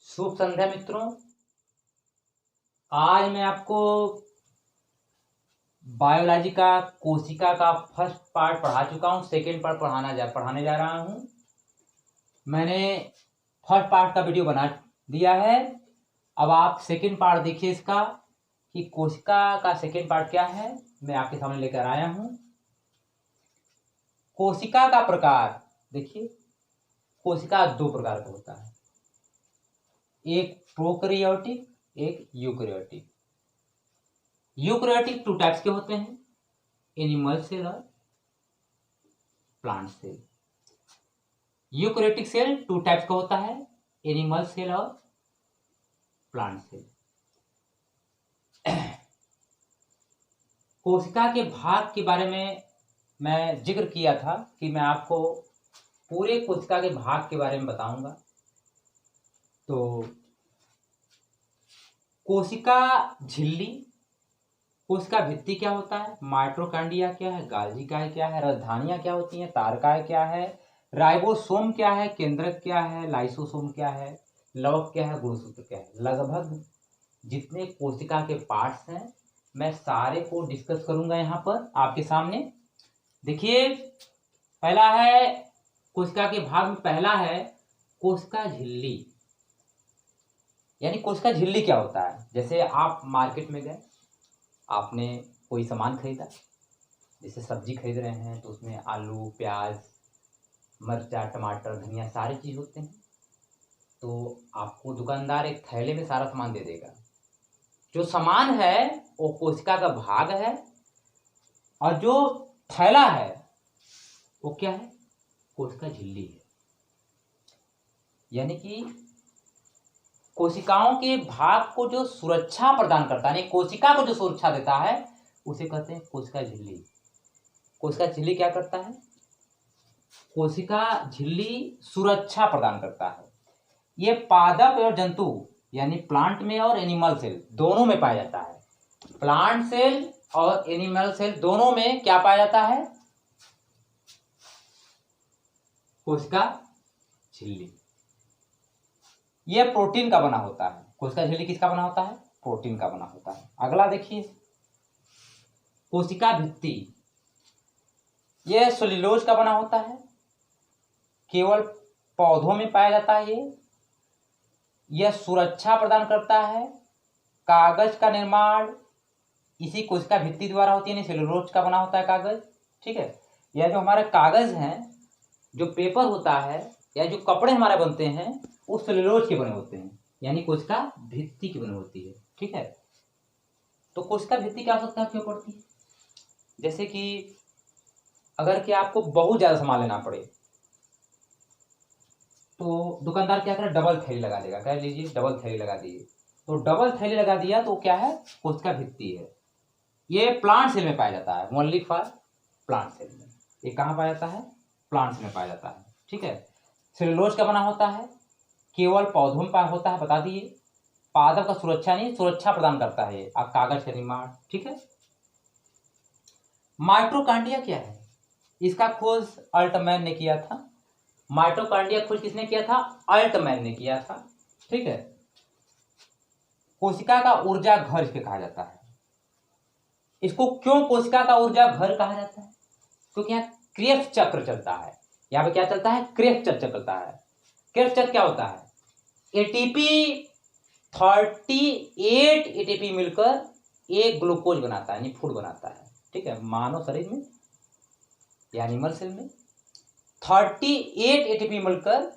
शुभ संध्या मित्रों। आज मैं आपको बायोलॉजी का कोशिका का फर्स्ट पार्ट पढ़ा चुका हूँ। सेकेंड पार्ट पढ़ाने जा रहा हूँ। मैंने फर्स्ट पार्ट का वीडियो बना दिया है। अब आप सेकेंड पार्ट देखिए इसका, कि कोशिका का सेकेंड पार्ट क्या है, मैं आपके सामने लेकर आया हूँ। कोशिका का प्रकार देखिए, कोशिका दो प्रकार का होता है, एक प्रोकैरियोटिक, एक यूकैरियोटिक। यूकैरियोटिक 2 टाइप्स के होते हैं, एनिमल सेल और plant cell. Eukaryotic cell 2 types का होता है, एनिमल सेल और प्लांट सेल। कोशिका के भाग के बारे में मैं जिक्र किया था कि मैं आपको पूरे कोशिका के भाग के बारे में बताऊंगा। तो कोशिका झिल्ली, कोशिका भित्ति क्या होता है, माइटोकॉन्ड्रिया क्या है, गाल्गी काय क्या है, राजधानियां क्या होती हैं, तारकाय क्या है, राइबोसोम क्या है, केंद्रक क्या है, लाइसोसोम क्या है, लवक क्या है, गुणसूत्र क्या है। लगभग जितने कोशिका के पार्ट्स हैं मैं सारे को डिस्कस करूंगा यहाँ पर आपके सामने। देखिए, पहला है कोशिका के भाग में, पहला है कोशिका झिल्ली। यानी कोशिका झिल्ली क्या होता है, जैसे आप मार्केट में गए, आपने कोई सामान खरीदा, जैसे सब्जी खरीद रहे हैं तो उसमें आलू, प्याज, मिर्चा, टमाटर, धनिया सारी चीज़ होते हैं। तो आपको दुकानदार एक थैले में सारा सामान दे देगा। जो सामान है वो कोशिका का भाग है, और जो थैला है वो क्या है, कोशिका झिल्ली है। यानी कि कोशिकाओं के भाग को जो सुरक्षा प्रदान करता है, कोशिका को जो सुरक्षा देता है, उसे कहते हैं कोशिका झिल्ली। कोशिका झिल्ली क्या करता है, कोशिका झिल्ली सुरक्षा प्रदान करता है। ये पादप और जंतु यानी प्लांट में और एनिमल सेल दोनों में पाया जाता है। प्लांट सेल और एनिमल सेल दोनों में क्या पाया जाता है, कोशिका झिल्ली। यह प्रोटीन का बना होता है। कोशिका झिल्ली किसका बना होता है, प्रोटीन का बना होता है। अगला देखिए, कोशिका भित्ति, यह सेल्यूलोज का बना होता है, केवल पौधों में पाया जाता है। यह सुरक्षा प्रदान करता है। कागज का निर्माण इसी कोशिका भित्ति द्वारा होती है, सेल्यूलोज का बना होता है कागज। ठीक है, यह जो हमारे कागज हैं, जो पेपर होता है या जो कपड़े हमारे बनते हैं, वो सेल्यूलोज के बने होते हैं, यानी कोशिका भित्ति की बनी होती है। ठीक है, तो कोशिका भित्ति क्या हो सकता है, क्यों पड़ती है, जैसे कि अगर कि आपको बहुत ज्यादा सामान लेना पड़े तो दुकानदार क्या करे, डबल थैली लगा देगा, कह लीजिए डबल थैली लगा दीजिए। तो डबल थैली लगा दिया तो क्या है, कोशिका भित्ति है। ये प्लांट सेल में पाया जाता है, ओनली फॉर प्लांट सेल में। ये कहाँ पाया जाता है, प्लांट्स में पाया जाता है। ठीक है, सेल्यूलोज का बना होता है, केवल पौधों में पाया होता है, बता दिए। पादप का सुरक्षा नहीं, सुरक्षा प्रदान करता है आप कागज का निर्माण। ठीक है, माइटोकॉन्ड्रिया क्या है, इसका खोज अल्टमैन ने किया था। माइटोकॉन्ड्रिया खोज किसने किया था, अल्टमैन ने किया था। ठीक है, कोशिका का ऊर्जा घर इसके कहा जाता है। इसको क्यों कोशिका का ऊर्जा घर कहा जाता है, क्योंकि यहाँ क्रेब्स चक्र चलता है। यहाँ पे क्या चलता है, क्रेब्स चक्र चलता है। क्रेब्स चक्र क्या होता है, एटीपी 38 एटीपी मिलकर एक ग्लूकोज बनाता है, यानी फूड बनाता है। ठीक है, मानव शरीर में या एनिमल सेल में 38 एटीपी मिलकर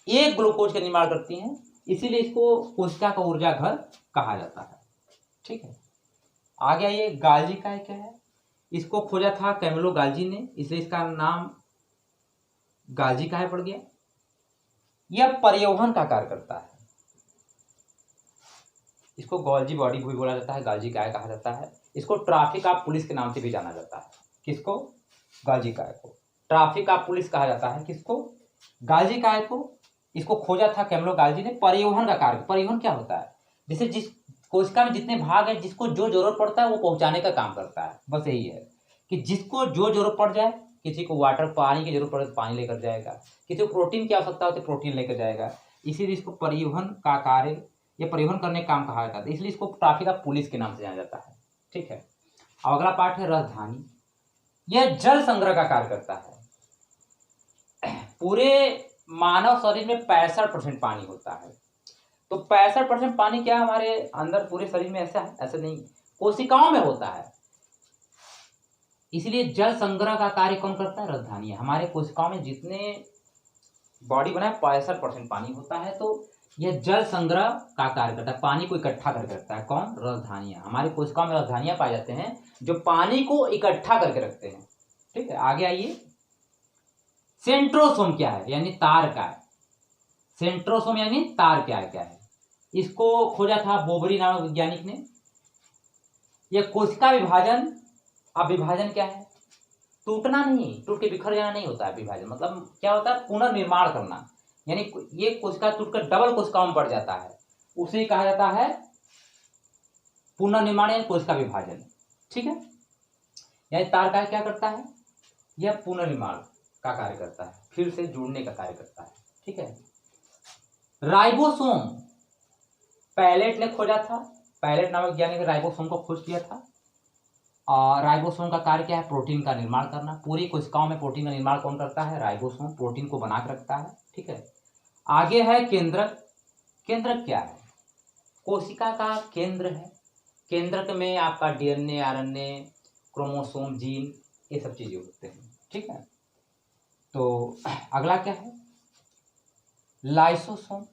एक ग्लूकोज का निर्माण करती हैं, इसीलिए इसको कोशिका का ऊर्जा घर कहा जाता है। ठीक है, आ गया ये गाल्गी काय क्या है, इसको खोजा था कैमिलो गाल्गी ने, इसलिए इसका नाम गाल्गी काय पड़ गया। यह परिवहन का कार्य करता है, इसको गॉल्गी बॉडी भी बोला जाता है, गाल्गी काय कहा जाता है। इसको ट्रैफिक ऑफ पुलिस के नाम से भी जाना जाता है। किसको, गाल्गी काय को ट्रैफिक ऑफ पुलिस कहा जाता है। किसको, गाल्गी काय को। इसको खोजा था कैमिलो गाल्गी ने। परिवहन का कार्य, परिवहन क्या होता है, जैसे जिस कोशिका में जितने भाग है, जिसको जो जरूरत पड़ता है वो पहुंचाने का काम करता है। बस यही है कि जिसको जो जरूरत पड़ जाए किसी को वाटर पानी की जरूरत पड़े तो पानी लेकर जाएगा, किसी को प्रोटीन की आवश्यकता होती है प्रोटीन लेकर जाएगा। इसीलिए इसको परिवहन का कार्य या परिवहन करने का काम कहा जाता है, इसलिए इसको ट्रैफिक का पुलिस के नाम से जाना जाता है। ठीक है, अब अगला पार्ट है राजधानी। यह जल संग्रह का कार्य करता है। पूरे मानव शरीर में 65% पानी होता है, तो 65% पानी क्या हमारे अंदर पूरे शरीर में ऐसा है? ऐसा नहीं, कोशिकाओं में होता है। इसलिए जल संग्रह का कार्य कौन करता है? राजधानी। हमारे कोशिकाओं में जितने बॉडी बना है 65% पानी होता है, तो यह जल संग्रह का कार्य करता है, पानी को इकट्ठा करके रखता है। कौन? राजधानियां। हमारी कोशिकाओं में राजधानियां पाए जाते हैं जो पानी को इकट्ठा करके रखते हैं। ठीक है, आगे आइए। सेंट्रोसोम क्या है? यानी तार का है। सेंट्रोसोम यानी तार क्या है? इसको खोजा था बोबरी नामक वैज्ञानिक ने। यह कोशिका विभाजन। अब विभाजन क्या है? टूटना नहीं, टूट के बिखर जाना नहीं होता है विभाजन। मतलब क्या होता है? पुनर्निर्माण करना, यानी ये कोशिका टूटकर डबल कोशिकाओं में बढ़ जाता है, उसे कहा जाता है पुनर्निर्माण या कोशिका विभाजन। ठीक है, यानी तार का क्या करता है? यह पुनर्निर्माण का कार्य करता है, फिर से जुड़ने का कार्य करता है। ठीक है, राइबोसोम पैलेट ने खोजा था। पैलेट नामक वैज्ञानिक ने राइबोसोम को खोज किया था। और राइबोसोम का कार्य क्या है? प्रोटीन का निर्माण करना। पूरी कोशिकाओं में प्रोटीन का निर्माण कौन करता है? राइबोसोम प्रोटीन को बना के रखता है। ठीक है, आगे है केंद्रक। केंद्रक क्या है? कोशिका का केंद्र है। केंद्रक में आपका डीएनए, आरएनए, क्रोमोसोम, जीन, ये सब चीजें होते हैं। ठीक है, तो अगला क्या है? लाइसोसोम।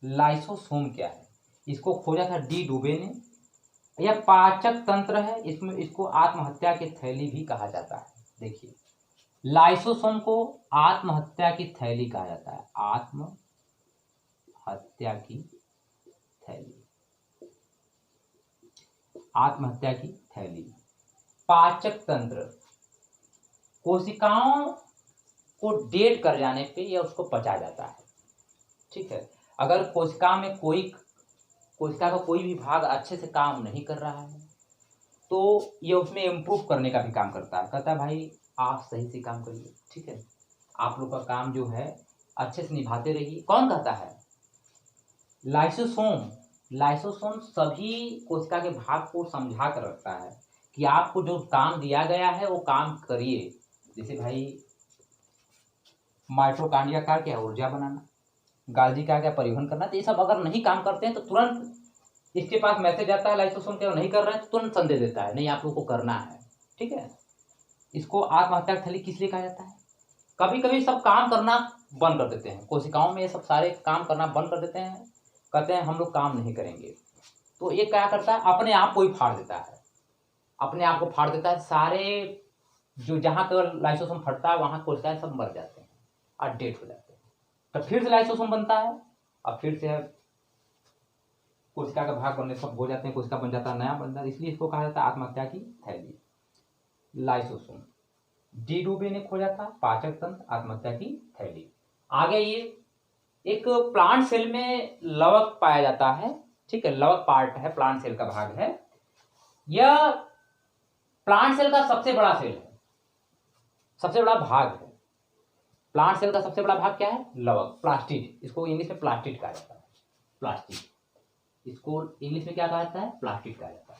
लाइसोसोम क्या है? इसको खोजा था डी डुबे ने। यह पाचक तंत्र है, इसमें इसको आत्महत्या की थैली भी कहा जाता है। देखिए, लाइसोसोम को आत्महत्या की थैली कहा जाता है। आत्महत्या की थैली, आत्महत्या की थैली। पाचक तंत्र, कोशिकाओं को डेड कर जाने पे यह उसको पचा जाता है। ठीक है, अगर कोशिका में कोशिका का कोई भी भाग अच्छे से काम नहीं कर रहा है तो ये उसमें इम्प्रूव करने का भी काम करता है। कहता है भाई आप सही से काम करिए, ठीक है, आप लोग का काम जो है अच्छे से निभाते रहिए। कौन कहता है? लाइसोसोम। लाइसोसोम सभी कोशिका के भाग को समझा कर रखता है कि आपको जो काम दिया गया है वो काम करिए। जैसे भाई माइटोकॉन्ड्रिया का क्या? ऊर्जा बनाना। गाल्जी का क्या? परिवहन करना। तो ये सब अगर नहीं काम करते हैं तो तुरंत इसके पास मैसेज आता है लाइसोसोम के, नहीं कर रहे हैं तो तुरंत संदेश देता है नहीं आप लोग को करना है। ठीक है, इसको आत्महत्या की थैली किस लिए कहा जाता है? कभी कभी सब काम करना बंद कर देते हैं, कोशिकाओं में ये सब सारे काम करना बंद कर देते हैं, कहते हैं हम लोग काम नहीं करेंगे। तो ये क्या करता है? अपने आप को ही फाड़ देता है, अपने आप को फाड़ देता है। सारे जो जहाँ पर लाइसोसोम फटता है वहाँ कोशिकाएं सब मर जाते हैं और डेड हो जाते हैं। तो फिर से लाइसोसोम बनता है और फिर से कोशिका का भाग बनने सब हो जाते हैं, कोशिका बन जाता है, नया बनता है। इसलिए इसको कहा जाता है आत्महत्या की थैली, लाइसोसोम। डी डुबे ने खोजा था पाचक तंत्र, आत्महत्या की थैली। आगे ये एक प्लांट सेल में लवक पाया जाता है। ठीक है, लवक पार्ट है, प्लांट सेल का भाग है। यह प्लांट सेल का सबसे बड़ा सेल है, सबसे बड़ा भाग है। प्लांट सेल का सबसे बड़ा भाग क्या है? लवक, प्लास्टिड। इसको इंग्लिश में प्लास्टिड कहा जाता है। प्लास्टिड, इसको इंग्लिश में क्या कहा जाता है? प्लास्टिड कहा जाता है।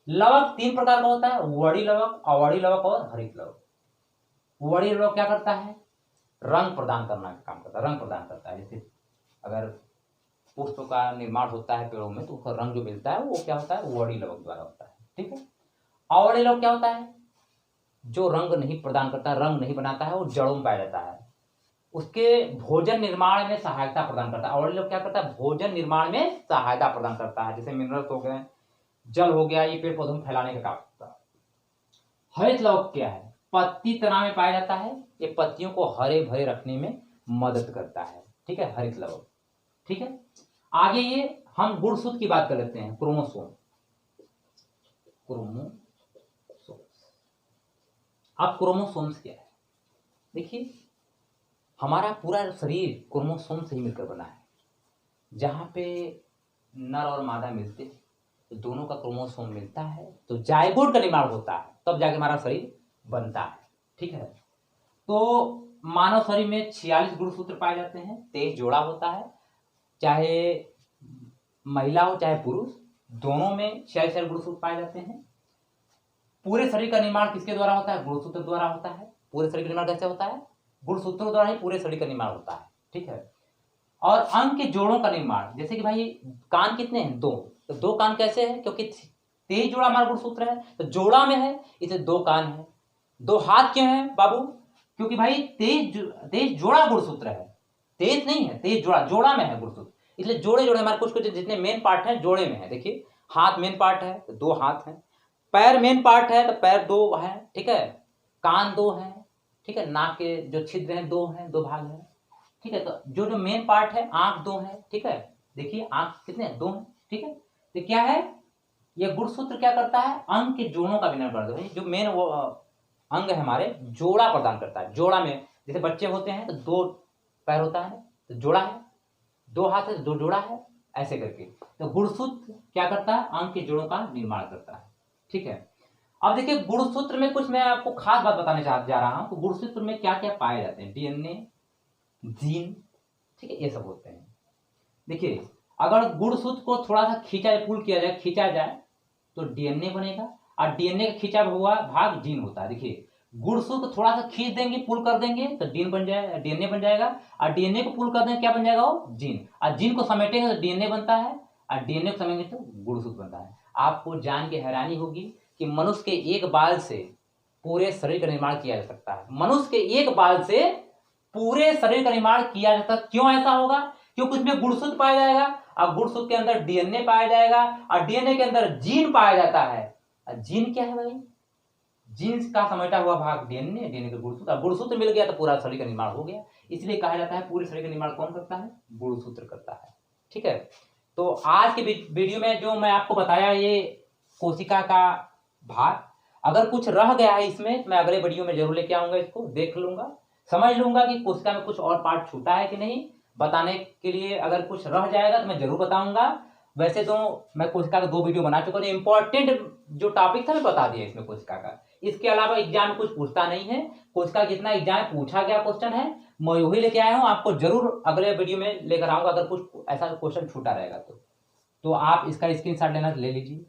लवक 3 प्रकार का होता है, वड़ी लवक, अवड़ी लवक और हरित लवक। वड़ी लवक क्या करता है? रंग प्रदान करना का काम करता है, रंग प्रदान करता है। जैसे अगर पुष्प का निर्माण होता है पेड़ों में तो उसका रंग जो मिलता है वो क्या होता है? वड़ी लवक द्वारा होता है। ठीक है, अवड़ी लवक क्या होता है? जो रंग नहीं प्रदान करता, रंग नहीं बनाता है, वो जड़ों में पाया जाता है, उसके भोजन निर्माण में सहायता प्रदान करता है। अवड़ी लवक क्या करता है? भोजन निर्माण में सहायता प्रदान करता है, जैसे मिनरल्स हो गए, जल हो गया, ये पेड़ पौधों में फैलाने का काम करता है। हरित लवक क्या है? पत्ती तना में पाया जाता है, ये पत्तियों को हरे भरे रखने में मदद करता है। ठीक है, हरित लवक। ठीक है, आगे ये हम गुणसूत्र की बात कर लेते हैं, क्रोमोसोम। क्रोमोसोम, अब क्रोमोसोम्स क्या है? देखिए, हमारा पूरा शरीर क्रोमोसोम से ही मिलकर बना है। जहां पे नर और मादा मिलते हैं तो दोनों का क्रोमोसोम मिलता है तो जाइगोट का निर्माण होता है, तब जाके हमारा शरीर बनता है। ठीक है, तो मानव शरीर में 46 गुणसूत्र पाए जाते हैं, 23 जोड़ा होता है, चाहे महिला हो चाहे पुरुष, दोनों में 46 गुणसूत्र पाए जाते हैं। पूरे शरीर का निर्माण किसके द्वारा होता है? गुणसूत्र द्वारा होता है। पूरे शरीर का निर्माण कैसे होता है? गुणसूत्रों द्वारा ही पूरे शरीर का निर्माण होता है, ठीक है। और अंग के जोड़ों का निर्माण, जैसे कि भाई कान कितने हैं? 2, तो 2 कान कैसे है? क्योंकि 23 जोड़ा हमारा गुणसूत्र है, तो जोड़ा में है, इसे 2 कान है। 2 हाथ क्यों है बाबू? क्योंकि भाई 23 जोड़ा गुणसूत्र है, 23 नहीं है, 23 जोड़ा में है गुणसूत्र, इसलिए जोड़े जोड़े हमारे कुछ जितने मेन पार्ट है जोड़े में है। देखिए हाथ मेन पार्ट है तो 2 हाथ है, पैर मेन पार्ट है तो पैर 2 है, ठीक है, कान 2 है, ठीक है, नाक के जो छिद्र हैं 2 हैं, 2 भाग है, ठीक है। तो जो मेन पार्ट है आंख 2 है, ठीक है, देखिए आंख कितने हैं? 2 हैं, ठीक है। तो क्या है ये गुणसूत्र? क्या करता है? अंग के जोड़ों का निर्माण करता है। जो मेन वो अंग है हमारे, जोड़ा प्रदान करता है। जोड़ा में जैसे बच्चे होते हैं तो 2 पैर होता है तो जोड़ा है, 2 हाथ है तो 2 जोड़ा है, ऐसे करके। तो गुणसूत्र क्या करता है? अंग के जोड़ों का निर्माण करता है, ठीक है। अब देखिए गुणसूत्र में कुछ मैं आपको खास बात बताने जा रहा हूं। तो गुणसूत्र में क्या क्या पाए जाते हैं? डीएनए, जीन, ठीक है, ये सब होते हैं। देखिए अगर गुणसूत्र को थोड़ा सा पुल किया जाए, खींचा जाए तो डीएनए बनेगा, और डीएनए का खींचा हुआ भाग जीन होता है। देखिए गुणसूत्र को थोड़ा सा खींच देंगे, पुल कर देंगे तो डीएनए बन जाएगा, और डीएनए को पुल कर देंगे क्या बन जाएगा? वो जीन, और जीन को समेटेंगे तो डीएनए बनता है, और डीएनए को समेटेंगे तो गुणसूत्र बनता है। आपको जान के हैरानी होगी कि मनुष्य के एक बाल से पूरे शरीर का निर्माण किया जा सकता है। मनुष्य के एक बाल से पूरे शरीर का निर्माण किया जाता है। क्यों ऐसा होगा? क्योंकि उसमें गुणसूत्र पाया जाएगा, और गुणसूत्र के अंदर डीएनए पाया जाएगा, और डीएनए के अंदर जीन पाया जाता है। जीन क्या है भाई? जीन्स का समेटा हुआ भाग डीएनए, डीएनए का गुणसूत्र, गुणसूत्र मिल गया तो पूरा शरीर का निर्माण हो गया। इसलिए कहा जाता है पूरे शरीर का निर्माण कौन करता है? गुणसूत्र करता है, ठीक है। तो आज के वीडियो में जो मैं आपको बताया ये कोशिका का भाग, अगर कुछ रह गया है इसमें मैं अगले वीडियो में जरूर लेके आऊंगा, इसको देख लूंगा, समझ लूंगा कि कोशिका में कुछ और पार्ट छूटा है कि नहीं। बताने के लिए अगर कुछ रह जाएगा तो मैं जरूर बताऊंगा। वैसे तो मैं कोशिका का 2 वीडियो बना चुका हूं, इंपॉर्टेंट जो टॉपिक था मैं बता दिया इसमें कोशिका का। इसके अलावा एग्जाम कुछ पूछता नहीं है, कोशिका जितना एग्जाम पूछा गया क्वेश्चन है मैं वही लेके आया हूं, आपको जरूर अगले वीडियो में लेकर आऊंगा अगर कुछ ऐसा क्वेश्चन छूटा रहेगा तो आप इसका स्क्रीनशॉट लेना ले लीजिए।